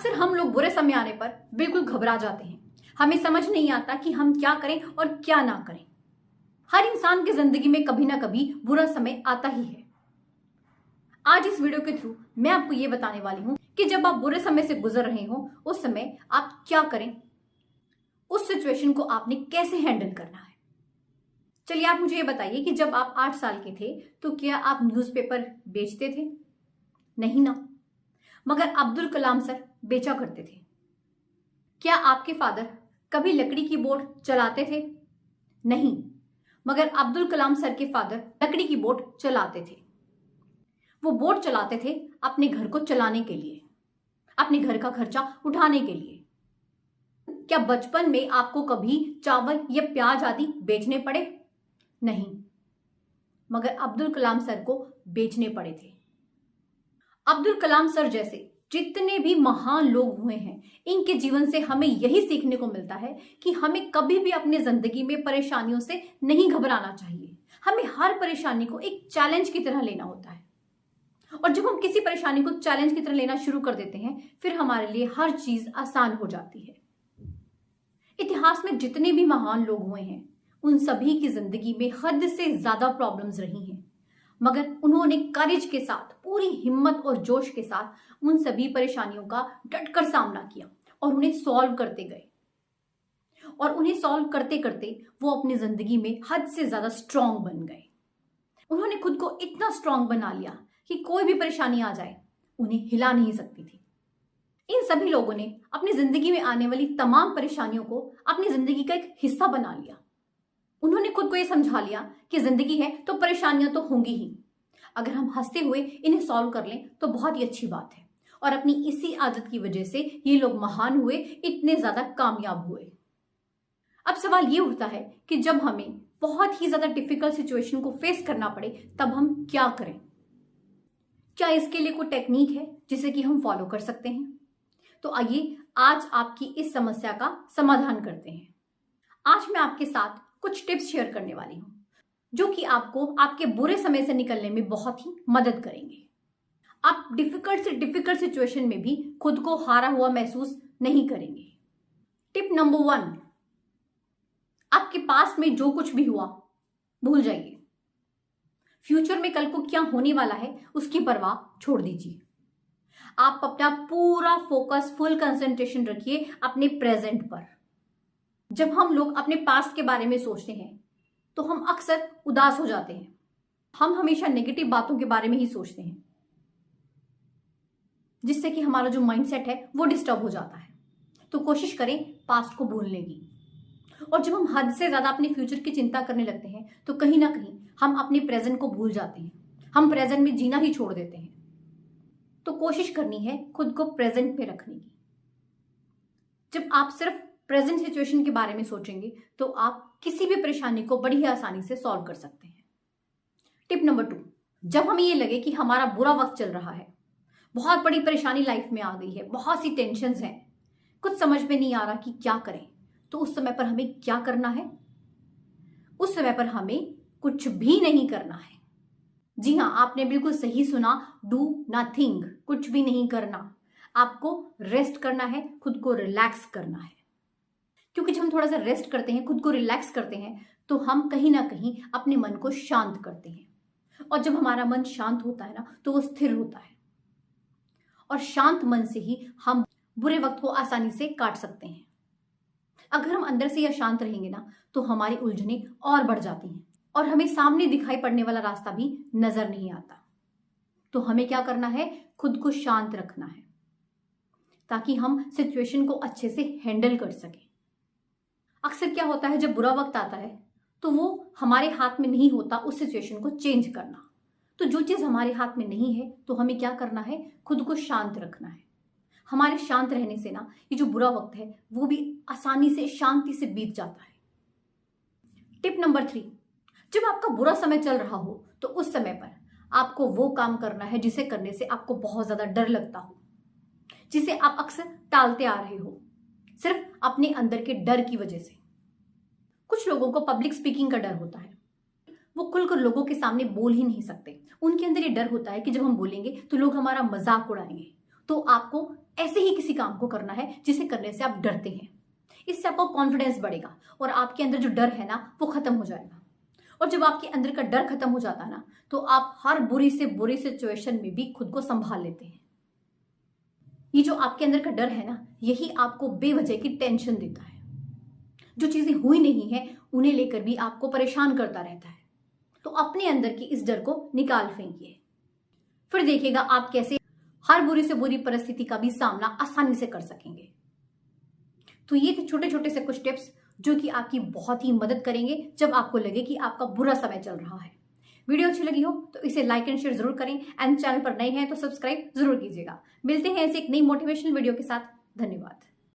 अक्सर हम लोग बुरे समय आने पर बिल्कुल घबरा जाते हैं। हमें समझ नहीं आता कि हम क्या करें और क्या ना करें। हर इंसान की जिंदगी में कभी ना कभी बुरा समय आता ही है। आज इस वीडियो के थ्रू मैं आपको ये बताने वाली हूं कि जब आप बुरे समय से गुजर रहे हो उस समय आप क्या करें, उस सिचुएशन को आपने कैसे हैंडल करना है। चलिए आप मुझे ये बताइए कि जब आप 8 साल के थे तो क्या आप न्यूज़पेपर बेचते थे? नहीं ना। मगर अब्दुल कलाम सर बेचा करते थे। क्या आपके फादर कभी लकड़ी की बोट चलाते थे? नहीं। मगर अब्दुल कलाम सर के फादर लकड़ी की बोट चलाते थे। वो बोट चलाते थे अपने घर को चलाने के लिए, अपने घर का खर्चा उठाने के लिए। क्या बचपन में आपको कभी चावल या प्याज आदि बेचने पड़े? नहीं। मगर अब्दुल कलाम सर को बेचने पड़े थे। अब्दुल कलाम सर जैसे जितने भी महान लोग हुए हैं, इनके जीवन से हमें यही सीखने को मिलता है कि हमें कभी भी अपनी जिंदगी में परेशानियों से नहीं घबराना चाहिए। हमें हर परेशानी को एक चैलेंज की तरह लेना होता है। और जब हम किसी परेशानी को चैलेंज की तरह लेना शुरू कर देते हैं, फिर हमारे लिए हर चीज आसान हो जाती है। इतिहास में जितने भी महान लोग हुए हैं, उन सभी की जिंदगी में हद से ज्यादा प्रॉब्लम्स रही हैं, मगर उन्होंने करेज के साथ, पूरी हिम्मत और जोश के साथ उन सभी परेशानियों का डटकर सामना किया और उन्हें सॉल्व करते गए। और उन्हें सॉल्व करते करते वो अपनी जिंदगी में हद से ज्यादा स्ट्रांग बन गए। उन्होंने खुद को इतना स्ट्रांग बना लिया कि कोई भी परेशानी आ जाए उन्हें हिला नहीं सकती थी। इन सभी लोगों ने अपनी जिंदगी में आने वाली तमाम परेशानियों को अपनी जिंदगी का एक हिस्सा बना लिया। उन्होंने खुद को यह समझा लिया कि जिंदगी है तो परेशानियां तो होंगी ही, अगर हम हंसते हुए इन्हें सॉल्व कर लें तो बहुत ही अच्छी बात है। और अपनी इसी आदत की वजह से ये लोग महान हुए, इतने ज्यादा कामयाब हुए। अब सवाल ये उठता है कि जब हमें बहुत ही ज्यादा डिफिकल्ट सिचुएशन को फेस करना पड़े तब हम क्या करें? क्या इसके लिए कोई टेक्निक है जिसे कि हम फॉलो कर सकते हैं? तो आइए आज आपकी इस समस्या का समाधान करते हैं। आज मैं आपके साथ कुछ टिप्स शेयर करने वाली हूं जो कि आपको आपके बुरे समय से निकलने में बहुत ही मदद करेंगे। आप डिफिकल्ट से डिफिकल्ट सिचुएशन में भी खुद को हारा हुआ महसूस नहीं करेंगे। टिप नंबर 1, आपके पास में जो कुछ भी हुआ भूल जाइए। फ्यूचर में कल को क्या होने वाला है उसकी परवाह छोड़ दीजिए। आप अपना पूरा फोकस, फुल कंसंट्रेशन रखिए अपने प्रेजेंट पर। जब हम लोग अपने पास्ट के बारे में सोचते हैं तो हम अक्सर उदास हो जाते हैं। हम हमेशा नेगेटिव बातों के बारे में ही सोचते हैं, जिससे कि हमारा जो माइंडसेट है वो डिस्टर्ब हो जाता है। तो कोशिश करें पास्ट को भूलने की। और जब हम हद से ज्यादा अपने फ्यूचर की चिंता करने लगते हैं तो कहीं ना कहीं हम अपने प्रेजेंट को भूल जाते हैं। हम प्रेजेंट में जीना ही छोड़ देते हैं। तो कोशिश करनी है खुद को प्रेजेंट में रखने की। जब आप सिर्फ प्रेजेंट सिचुएशन के बारे में सोचेंगे तो आप किसी भी परेशानी को बड़ी ही आसानी से सॉल्व कर सकते हैं। टिप नंबर 2, जब हमें ये लगे कि हमारा बुरा वक्त चल रहा है, बहुत बड़ी परेशानी लाइफ में आ गई है, बहुत सी टेंशन्स हैं, कुछ समझ में नहीं आ रहा कि क्या करें, तो उस समय पर हमें क्या करना है? उस समय पर हमें कुछ भी नहीं करना है। जी हाँ, आपने बिल्कुल सही सुना, डू नथिंग, कुछ भी नहीं करना। आपको रेस्ट करना है, खुद को रिलैक्स करना है। क्योंकि जब हम थोड़ा सा रेस्ट करते हैं, खुद को रिलैक्स करते हैं, तो हम कहीं ना कहीं अपने मन को शांत करते हैं। और जब हमारा मन शांत होता है ना, तो वो स्थिर होता है। और शांत मन से ही हम बुरे वक्त को आसानी से काट सकते हैं। अगर हम अंदर से अशांत रहेंगे ना, तो हमारी उलझनें और बढ़ जाती हैं और हमें सामने दिखाई पड़ने वाला रास्ता भी नजर नहीं आता। तो हमें क्या करना है? खुद को शांत रखना है ताकि हम सिचुएशन को अच्छे से हैंडल कर सकें। अक्सर क्या होता है, जब बुरा वक्त आता है तो वो हमारे हाथ में नहीं होता उस सिचुएशन को चेंज करना। तो जो चीज हमारे हाथ में नहीं है तो हमें क्या करना है? खुद को शांत रखना है। हमारे शांत रहने से ना ये जो बुरा वक्त है वो भी आसानी से, शांति से बीत जाता है। टिप नंबर 3, जब आपका बुरा समय चल रहा हो तो उस समय पर आपको वो काम करना है जिसे करने से आपको बहुत ज्यादा डर लगता हो, जिसे आप अक्सर टालते आ रहे हो सिर्फ अपने अंदर के डर की वजह से। कुछ लोगों को पब्लिक स्पीकिंग का डर होता है। वो खुलकर लोगों के सामने बोल ही नहीं सकते। उनके अंदर ये डर होता है कि जब हम बोलेंगे तो लोग हमारा मजाक उड़ाएंगे। तो आपको ऐसे ही किसी काम को करना है जिसे करने से आप डरते हैं। इससे आपको कॉन्फिडेंस बढ़ेगा और आपके अंदर जो डर है ना वो खत्म हो जाएगा। और जब आपके अंदर का डर खत्म हो जाता ना तो आप हर बुरी से बुरी सिचुएशन में भी खुद को संभाल लेते हैं। ये जो आपके अंदर का डर है ना यही आपको बेवजह की टेंशन देता है। जो चीजें हुई नहीं है उन्हें लेकर भी आपको परेशान करता रहता है। तो अपने अंदर की इस डर को निकाल फेंकिए, फिर देखिएगा आप कैसे हर बुरी से बुरी परिस्थिति का भी सामना आसानी से कर सकेंगे। तो ये थे छोटे छोटे से कुछ टिप्स जो कि आपकी बहुत ही मदद करेंगे जब आपको लगे कि आपका बुरा समय चल रहा है। वीडियो अच्छी लगी हो तो इसे लाइक एंड शेयर जरूर करें एंड चैनल पर नए हैं तो सब्सक्राइब जरूर कीजिएगा। मिलते हैं ऐसे एक नई मोटिवेशनल वीडियो के साथ। धन्यवाद।